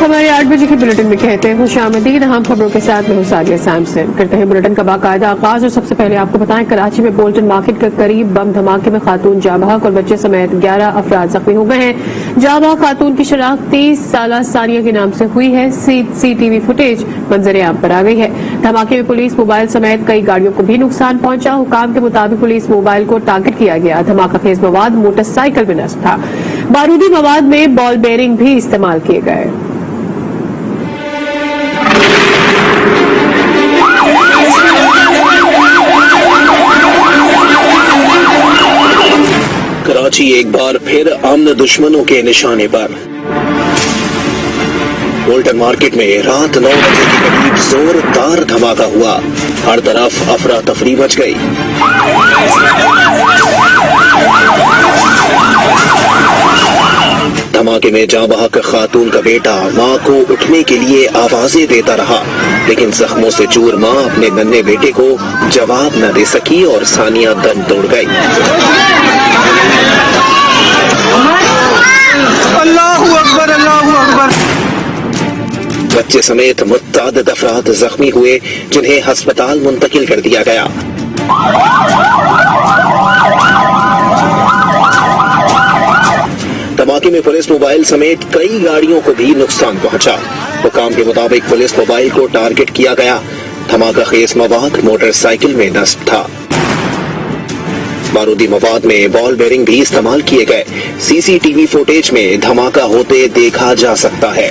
हमारे 8 बजे के बुलेटिन में कहते हैं खुशामदीद। हम खबरों के साथ में सादिया सैमसन करते हैं बुलेटिन का बाकायदा आगाज। और सबसे पहले आपको बताएं, कराची में बोल्टन मार्केट के करीब बम धमाके में खातून जाँ बहक और बच्चे समेत 11 अफराद जख्मी हो गए हैं। जाँ बहक खातून की शनाख्त 30 साला सानिया के नाम से हुई है। CCTV फुटेज मंजर आम पर आ गई है। धमाके में पुलिस मोबाइल समेत कई गाड़ियों को भी नुकसान पहुंचा। हुकाम के मुताबिक पुलिस मोबाइल को टारगेट किया गया। धमाका खेज मवाद मोटरसाइकिल में नस्ब था। बारूदी मवाद में बॉल बेयरिंग भी इस्तेमाल किए गए। कराची एक बार फिर अमन दुश्मनों के निशाने पर। बोल्टन मार्केट में रात 9 बजे के करीब जोरदार धमाका हुआ। हर तरफ अफरा तफरी मच गई। धमाके में जाँ बहक खातून का बेटा माँ को उठने के लिए आवाजें देता रहा, लेकिन जख्मों से चूर माँ अपने नन्हे बेटे को जवाब न दे सकी और सानिया दम तोड़ गई। अल्लाहु अकबर, अल्लाहु अकबर। बच्चे समेत मुत्तादिद अफराद जख्मी हुए, जिन्हें अस्पताल मुंतकिल कर दिया गया। धमाके में पुलिस मोबाइल समेत कई गाड़ियों को भी नुकसान पहुंचा। हुकाम के मुताबिक पुलिस मोबाइल को टारगेट किया गया। धमाका खेज मवाद मोटरसाइकिल में नस्ब था। बारूदी मवाद में बॉल बेयरिंग भी इस्तेमाल किए गए। CCTV फुटेज में धमाका होते देखा जा सकता है।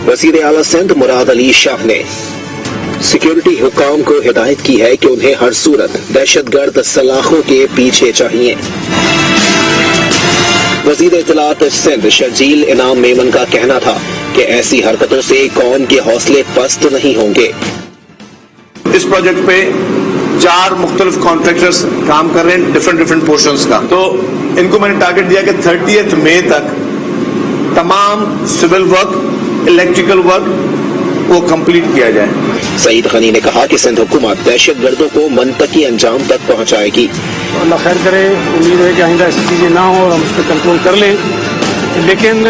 वज़ीर आला सिंध मुराद अली शाह ने सिक्योरिटी हुकाम को हिदायत की है कि उन्हें हर सूरत दहशतगर्द सलाखों के पीछे चाहिए। वज़ीर इत्तलात सिंध शर्जील इनाम मेमन का कहना था कि ऐसी हरकतों से कौम के हौसले पस्त नहीं होंगे। इस प्रोजेक्ट पे 4 मुख्तलिफ कॉन्ट्रैक्टर्स काम कर रहे हैं डिफरेंट पोर्शंस का। तो इनको मैंने टारगेट दिया कि 30 मई तक तमाम सिविल वर्क, इलेक्ट्रिकल वर्क वो कंप्लीट किया जाए। सईद खनी ने कहा कि सिंध हुकूमत दहशतगर्दों को मनतकी अंजाम तक पहुंचाएगी। अल्लाह खैर करे, उम्मीद है कि आइंदा ऐसी चीज़ें ना हो और हम उस पर कंट्रोल कर लें। लेकिन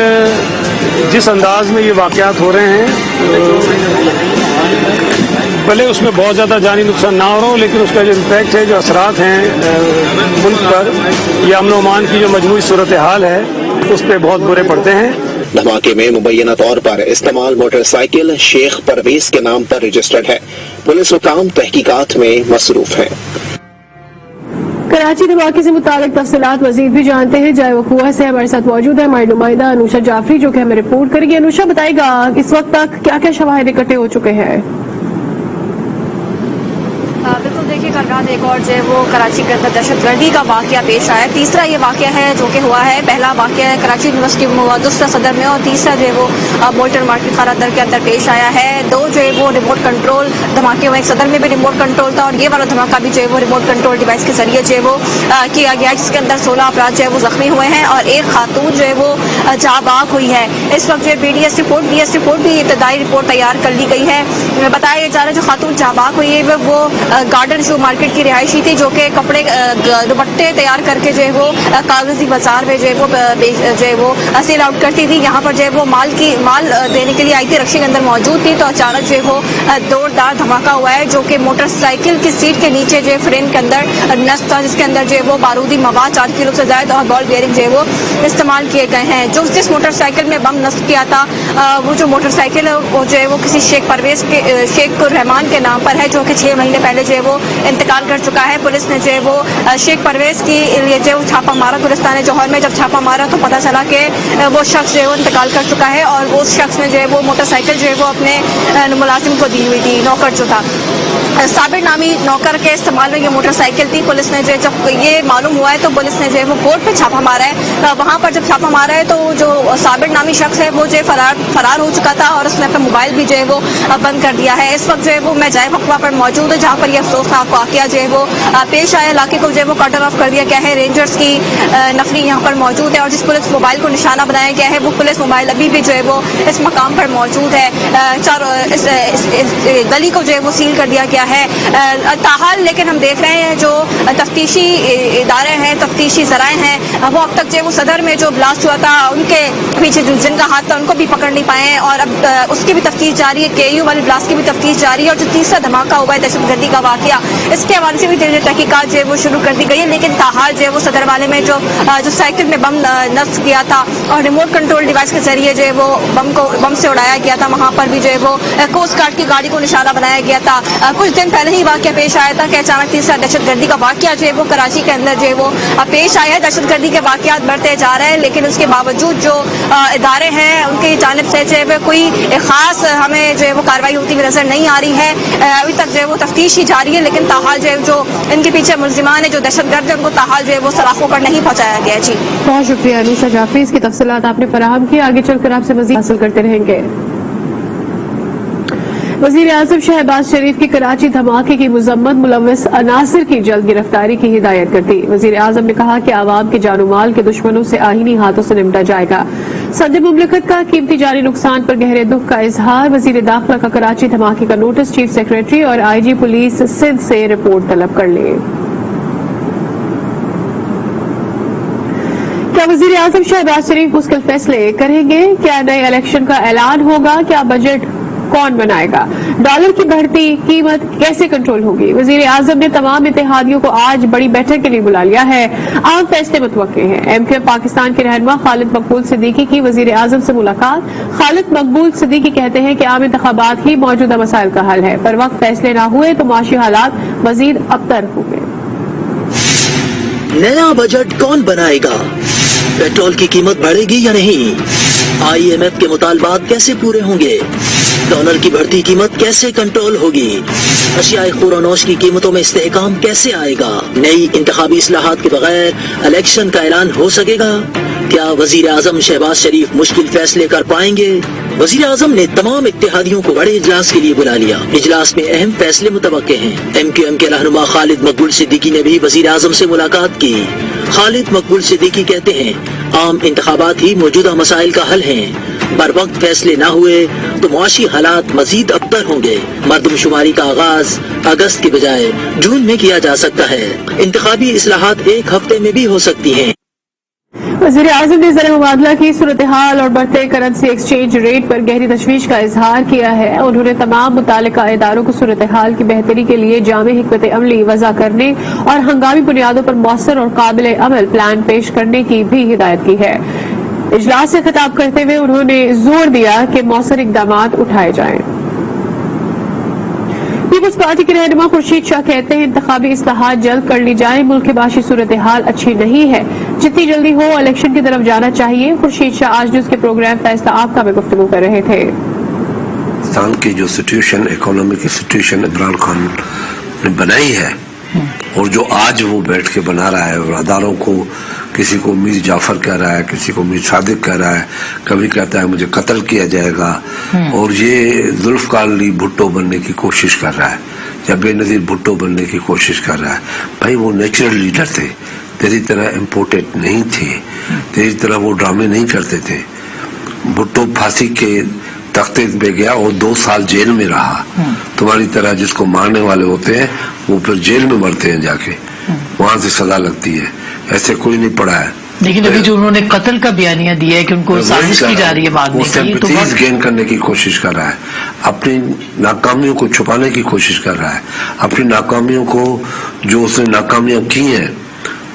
जिस अंदाज में ये वाक़यात हो रहे हैं, भले उसमें बहुत ज़्यादा जानी नुकसान ना हो रहा हो, लेकिन उसका जो इम्पैक्ट है, जो असरात हैं मुल्क पर, या अमन अमान की जो मजमूई सूरत हाल है, उस पर बहुत बुरे पड़ते हैं। धमाके में मुबैना तौर पर इस्तेमाल मोटरसाइकिल शेख परवेज के नाम पर रजिस्टर्ड है। पुलिस हुकाम तहकीकात में मसरूफ है। कराची धमाके से मुतालिक तफसीलात मजीद भी जानते हैं। जाए वक़ुआ से हमारे साथ मौजूद है हमारी नुमाइंदा अनुषा जाफरी, जो कि हमें रिपोर्ट करेगी। अनुषा, बताएगा इस वक्त तक क्या क्या शवाहिद इकट्ठे हो चुके हैं? बिल्कुल, देखिए कल रात एक और जो है वो कराची के अंदर दहशतगर्दी का वाक़या पेश आया। तीसरा ये वाक़या है जो कि हुआ है। पहला वाक़या है कराची यूनिवर्सिटी दूसरा सदर में, और तीसरा जो है वो बोल्टन मार्केट खारा दर के अंदर पेश आया है। 2 जो है वो रिमोट कंट्रोल धमाके हुए। एक सदर में भी रिमोट कंट्रोल था और ये वाला धमाका भी जो है वो रिमोट कंट्रोल डिवाइस के जरिए जो है वो किया गया, जिसके अंदर 16 अफराद जो है वो जख्मी हुए हैं और एक खातून जो है वो जाँ बहक हुई है। इस वक्त जो है BDS रिपोर्ट भी इब्तदाई रिपोर्ट तैयार कर ली गई है। बताया जा रहा है जो खातून जाँ बहक हुई है वो गार्डन जो मार्केट की रिहायशी थी, जो कि कपड़े दुपट्टे तैयार करके जो है वो कागजी बाजार में जो है वो सेल आउट करती थी। यहाँ पर जो है वो माल देने के लिए आई थी, रक्शे के अंदर मौजूद थी, तो अचानक जो है वो जोरदार धमाका हुआ है, जो कि मोटरसाइकिल की सीट के नीचे जो है फ्रेम के अंदर नस्ब था, जिसके अंदर जो है वो बारूदी मवाद 4 किलो से ज्यादा और बॉल बेयरिंग जो है वो इस्तेमाल किए गए हैं। जिस मोटरसाइकिल में बम नस्ब किया था, वो जो मोटरसाइकिल है वो जो है वो किसी शेख रहमान के नाम पर है, जो कि 6 महीने पहले जो है वो इंतकाल कर चुका है। पुलिस ने जो है वो शेख परवेज की लिए जो छापा मारा। गुलिस्तान जौहर में जब छापा मारा तो पता चला कि वो शख्स जो है वो इंतकाल कर चुका है, और वो शख्स ने जो है वो मोटरसाइकिल जो है वो अपने मुलाजिम को दी हुई थी, नौकर जो था। साबिर नामी नौकर के इस्तेमाल में ये मोटरसाइकिल थी। पुलिस ने जो जब ये मालूम हुआ है तो पुलिस ने जो है वो कोर्ट पे छापा मारा है। वहाँ पर जब छापा मारा है तो जो साबिर नामी शख्स है वो जो फरार हो चुका था और उसने अपना मोबाइल भी जो है वो बंद कर दिया है। इस वक्त जो है वो मैं जाए वक़्वा पर मौजूद है, जहाँ पर यह अफसोसनाक वाक़या जो है वो पेश आया। इलाके को जो है वो कटर ऑफ कर दिया गया है। रेंजर्स की नफरी यहाँ पर मौजूद है और जिस पुलिस मोबाइल को निशाना बनाया गया है वो पुलिस मोबाइल अभी भी जो है वो इस मकाम पर मौजूद है। इस गली को जो है वो सील कर दिया गया ہے. تاحال لیکن ہم دیکھ رہے ہیں جو تفتیشی ادارے ہیں, تفتیشی ذرائع ہیں, وہ اب تک جو وہ صدر میں جو بلاسٹ ہوا تھا ان کے پیچھے جن کا ہاتھ تھا ان کو بھی پکڑ نہیں پائے ہیں, اور اب اس کی بھی تفتیش جاری ہے, کے یو والے بلاسٹ کی بھی تفتیش جاری ہے, اور جو تیسرا دھماکہ ہوا ہے دہشت گردی کا واقعہ, اس کے حوالے سے بھی تحقیقات جو ہے وہ شروع کر دی گئی ہے. لیکن تاحال جو ہے وہ صدر والے میں جو سائیکل میں بم نصب کیا تھا اور ریموٹ کنٹرول ڈیوائس کے ذریعے جو ہے وہ بم سے اڑایا گیا تھا, وہاں پر بھی جو ہے وہ کوسٹ گارڈ کی گاڑی کو نشانہ بنایا گیا تھا. کچھ دن پہلے ہی واقعہ پیش آیا تھا کہ اچانک تیسرا دہشت گردی کا واقعہ جو ہے وہ کراچی کے اندر جو ہے وہ پیش آیا ہے. دہشت گردی کے واقعات بڑھتے جا رہے ہیں, لیکن اس کے باوجود جو ادارے ہیں ان کی جانب سے جو ہے وہ کوئی خاص ہمیں جو ہے وہ کارروائی ہوتی ہوئی نظر نہیں آ رہی ہے. ابھی تک جو ہے وہ تفتیش ہی جاری ہے, لیکن تاحال جو ہے جو ان کے پیچھے ملزمان ہیں جو دہشت گرد ہیں ان کو تاحال جو ہے وہ سلاخوں پر نہیں پہنچایا گیا. جی بہت شکریہ انوشا جعفری, اس کی تفصیلات آپ نے فراہم کی. آگے چل کر آپ سے مزید حاصل کرتے رہیں گے. وزیر اعظم شہباز شریف کی کراچی دھماکے کی مذمت, ملوث عناصر کی جلد گرفتاری کی ہدایت کر دی. وزیر اعظم نے کہا کہ عوام کے جان و مال کے دشمنوں سے آئینی ہاتھوں سے نمٹا جائے گا. صدر مملکت کا قیمتی جانی نقصان پر گہرے دکھ کا اظہار. وزیر داخلہ کا کراچی دھماکے کا نوٹس چیف سیکریٹری اور آئی جی پولیس سندھ سے رپورٹ طلب کر لیں. کیا وزیر اعظم شہباز شریف مشکل فیصلے کریں گے؟ کیا نئے الیکشن کا اعلان ہوگا؟ کیا بجٹ کون بنائے گا؟ ڈالر کی بڑھتی قیمت کیسے کنٹرول ہوگی؟ وزیر اعظم نے تمام اتحادیوں کو آج بڑی بیٹھک کے لیے بلا لیا ہے. اہم فیصلے متوقع ہیں. ایم کیو پاکستان کے رہنما خالد مقبول صدیقی کی وزیر اعظم سے ملاقات. خالد مقبول صدیقی کہتے ہیں کہ عام انتخابات ہی موجودہ مسائل کا حل ہے. پر وقت فیصلے نہ ہوئے تو معاشی حالات مزید ابتر ہوں گے. نیا بجٹ کون بنائے گا؟ پیٹرول کی قیمت بڑھے گی یا نہیں؟ آئی ایم ایف کے مطالبات کیسے پورے ہوں گے؟ ڈالر کی بڑھتی قیمت کیسے کنٹرول ہوگی؟ اشیاء خور و نوش کی قیمتوں میں استحکام کیسے آئے گا؟ نئی انتخابی اصلاحات کے بغیر الیکشن کا اعلان ہو سکے گا؟ کیا وزیر اعظم شہباز شریف مشکل فیصلے کر پائیں گے؟ وزیر اعظم نے تمام اتحادیوں کو بڑے اجلاس کے لیے بلا لیا. اجلاس میں اہم فیصلے متوقع ہیں. ایم کیو ایم کے رہنما خالد مقبول صدیقی نے بھی وزیر اعظم سے ملاقات کی. خالد مقبول صدیقی کہتے ہیں عام انتخابات ہی موجودہ مسائل کا حل ہیں. بر وقت فیصلے نہ ہوئے تو معاشی حالات مزید ابتر ہوں گے. مردم شماری کا آغاز اگست کے بجائے جون میں کیا جا سکتا ہے. انتخابی اصلاحات ایک ہفتے میں بھی ہو سکتی ہیں. وزیر اعظم نے زر مبادلہ کی صورتحال اور بڑھتے کرنسی ایکسچینج ریٹ پر گہری تشویش کا اظہار کیا ہے. انہوں نے تمام متعلقہ اداروں کو صورتحال کی بہتری کے لیے جامع حکمت عملی وضع کرنے اور ہنگامی بنیادوں پر مؤثر اور قابل عمل پلان پیش کرنے کی بھی ہدایت کی ہے. اجلاس سے خطاب کرتے ہوئے انہوں نے زور دیا کہ مؤثر اقدامات اٹھائے جائیں. پیپلز پارٹی کے رہنما خورشید شاہ کہتے ہیں انتخابی اصلاحات جلد کر لی جائیں. ملک کی معاشی صورتحال اچھی نہیں ہے. جتنی جلدی ہو الیکشن کی طرف جانا چاہیے. خورشید شاہ آج نیوز کے پروگرام فیصلہ آپ کا میں گفتگو کر رہے تھے. پاکستان کی جو سچویشن اکانومی کی سچویشن عمران خان نے بنائی ہے اور جو آج وہ بیٹھ کے بنا رہا ہے اور اداروں کو کسی کو میر جعفر کہہ رہا ہے, کسی کو میر صادق کہہ رہا ہے, کبھی کہتا ہے مجھے قتل کیا جائے گا, اور یہ ذوالفقار علی بھٹو بننے کی کوشش کر رہا ہے یا بے نظیر بھٹو بننے کی کوشش کر رہا ہے. بھائی وہ نیچرل لیڈر تھے, تیری طرح امپورٹڈ نہیں تھے, تیری طرح وہ ڈرامے نہیں کرتے تھے. بھٹو پھانسی کے تختے پہ گیا اور 2 سال جیل میں رہا. تمہاری طرح جس کو مارنے والے ہوتے ہیں وہ پھر جیل میں مرتے ہیں, جا کے وہاں سے سزا لگتی ہے. ایسے کوئی نہیں پڑا ہے. لیکن ابھی جو انہوں نے قتل کا بیانیہ دیا ہے کہ ان کو سازش کی جا رہی ہے مارنے کی, وہ سمپتھیز گین کرنے کی کوشش کر رہا ہے, اپنی ناکامیوں کو چھپانے کی کوشش کر رہا ہے. اپنی ناکامیوں کو جو اس نے ناکامیاں کی ہیں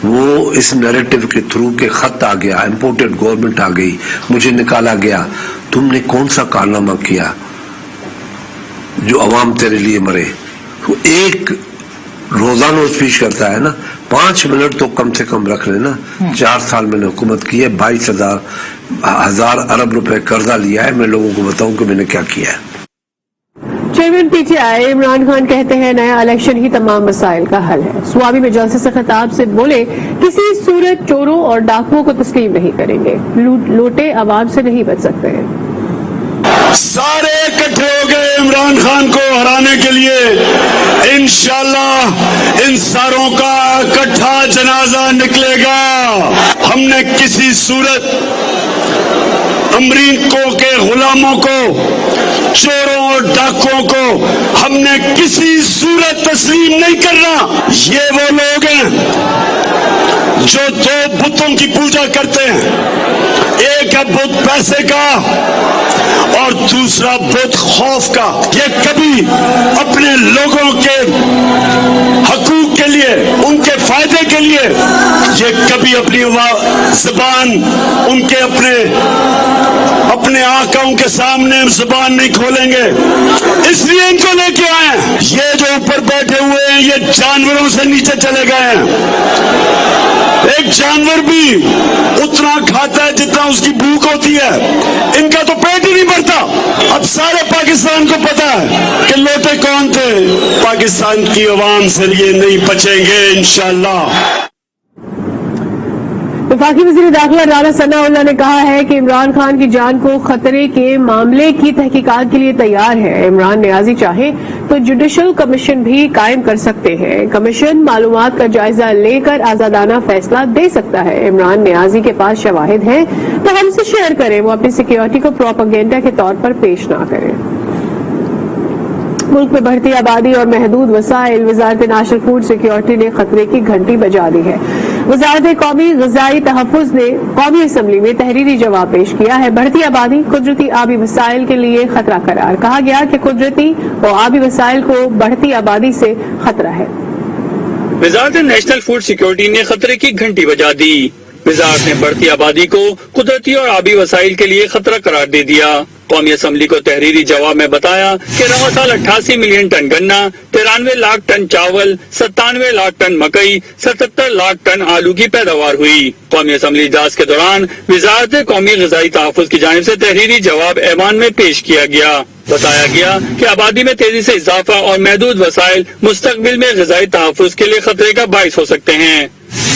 وہ اس نیریٹو کے تھرو کے خط آ گیا, امپورٹڈ گورنمنٹ آ گئی, مجھے نکالا گیا. تم نے کون سا کارنامہ کیا جو عوام تیرے لیے مرے؟ وہ ایک روزانہ اسپیچ کرتا ہے نا, 5 منٹ تو کم سے کم رکھ لینا. 4 سال میں نے حکومت کی ہے, 22,000 ارب روپے قرضہ لیا ہے. میں لوگوں کو بتاؤں کہ میں نے کیا کیا ہے. Chairman P T I Imran Khan کہتے ہیں نیا الیکشن ہی تمام مسائل کا حل ہے. سوابی میں جلسے سے خطاب سے بولے کسی صورت چوروں اور ڈاکوؤں کو تسلیم نہیں کریں گے. لوٹے عوام سے نہیں بچ سکتے ہیں. سارے اکٹھے ہو گئے عمران خان کو ہرانے کے لیے. انشاءاللہ ان ساروں کا اکٹھا جنازہ نکلے گا. ہم نے کسی صورت अमरीकों के गुलामों को, चोरों और डाकुओं को हमने किसी सूरत तस्लीम नहीं करना। ये वो लोग हैं जो दो बुतों की पूजा करते हैं, एक है बुत पैसे का और दूसरा बुत खौफ का। ये कभी अपने लोगों के हकूक के लिए, उनके फायदे के लिए, ये कभी अपनी जुबान उनके अपने आकाओं के सामने जुबान नहीं खोलेंगे। इसलिए इनको लेके आए। ये जो ऊपर बैठे हुए हैं ये जानवरों से नीचे चले गए हैं। एक जानवर भी उतना खाता है जितना उसकी भूख होती है, इनका तो पेट ही नहीं भरता। अब सारे पाकिस्तान को पता है कि लोटे कौन थे। पाकिस्तान की आवाम से ये नहीं बचेंगे इंशाअल्लाह। वफाकी वज़ीर दाखिला राना सनाउल्लाह ने कहा है कि इमरान खान की जान को खतरे के मामले की तहकीकात के लिए तैयार है। इमरान नियाजी चाहे तो जुडिशल कमीशन भी कायम कर सकते हैं। कमीशन मालूमात का जायजा लेकर आजादाना फैसला दे सकता है। इमरान नियाजी के पास शवाहिद हैं तो हमसे शेयर करें, वो अपनी सिक्योरिटी को प्रोपेगेंडा के तौर पर पेश ना करें। मुल्क में बढ़ती आबादी और महदूद वसाइल, वजारत नेशनल फूड सिक्योरिटी ने खतरे की घंटी बजा दी है। वजारत कौमी ग़िज़ाई तहफ़्फ़ुज़ ने कौमी असम्बली में तहरीरी जवाब पेश किया है। बढ़ती आबादी कुदरती आबी वसाइल के लिए खतरा करार। कहा गया कि कुदरती और आबी वसाइल को बढ़ती आबादी से खतरा है। वजारत नेशनल फूड सिक्योरिटी ने खतरे की घंटी बजा दी। वजारत ने बढ़ती आबादी को कुदरती और आबी वसाइल के लिए खतरा करार दे दिया। कौमी असम्बली को तहरीरी जवाब में बताया कि रवा साल 88 मिलियन टन गन्ना, 93 लाख टन चावल, 97 लाख टन मकई, 77 लाख टन आलू की पैदावार हुई। कौमी असम्बली इजलास के दौरान वजारत कौमी ग़िज़ाई तहफ़्फ़ुज़ की जानिब से तहरीरी जवाब ऐवान में पेश किया गया। बताया गया कि आबादी में तेजी से इजाफा और महदूद वसाइल मुस्तक़बिल में ग़िज़ाई तहफ़्फ़ुज़ के लिए खतरे का बाइस हो सकते हैं।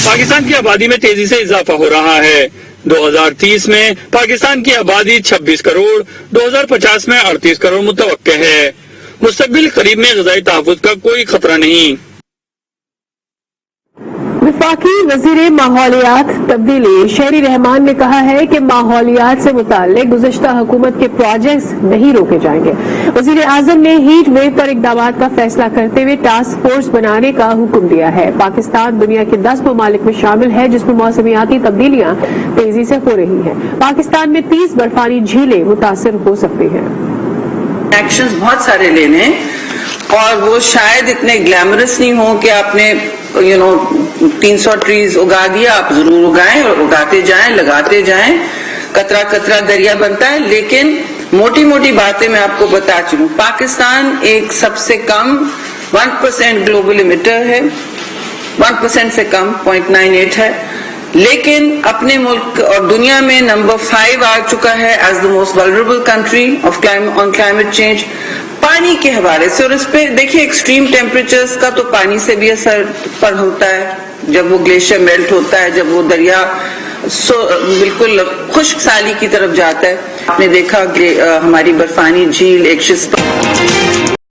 पाकिस्तान की आबादी में तेजी से इजाफा हो रहा है। 2030 में पाकिस्तान की आबादी 26 करोड़, 2050 में 38 करोड़ मुतवक्के है। मुस्तक़बिल करीब में ग़िज़ाई तहफ़्फ़ुज़ का कोई खतरा नहीं। वफाकी वज़ीर माहौलियात तब्दीली शहरी रहमान ने कहा है कि माहौलियात से मुताल्लिक़ गुज़श्ता हुकूमत के प्रोजेक्ट्स नहीं रोके जाएंगे। वज़ीर आज़म ने हीट वेव पर इक़दामात का फैसला करते हुए टास्क फोर्स बनाने का हुक्म दिया है। पाकिस्तान दुनिया के 10 ममालिक में शामिल है जिसमें मौसमियाती तब्दीलियां तेजी से हो रही हैं। पाकिस्तान में 30 बर्फानी झीलें मुतासिर हो सकती हैं। एक्शंस बहुत सारे लेने और वो शायद इतने ग्लैमरस नहीं हो कि आपने 300 ट्रीज उगा दिया, आप जरूर उगाएं और उगाते जाएं, लगाते जाएं, कतरा कतरा दरिया बनता है। लेकिन मोटी मोटी बातें मैं आपको बता चुकी। पाकिस्तान एक सबसे कम 1% ग्लोबल इमिटर है, 1% से कम 0.98 है, लेकिन अपने मुल्क और दुनिया में नंबर 5 आ चुका है as the most vulnerable country on climate change. पानी के हवाले से, और इस पे देखिए एक्सट्रीम टेम्परेचर्स का तो पानी से भी असर पर होता है। जब वो ग्लेशियर मेल्ट होता है, जब वो दरिया बिल्कुल खुश्क साली की तरफ जाता है। आपने देखा कि हमारी बर्फानी झील एक शिस्ता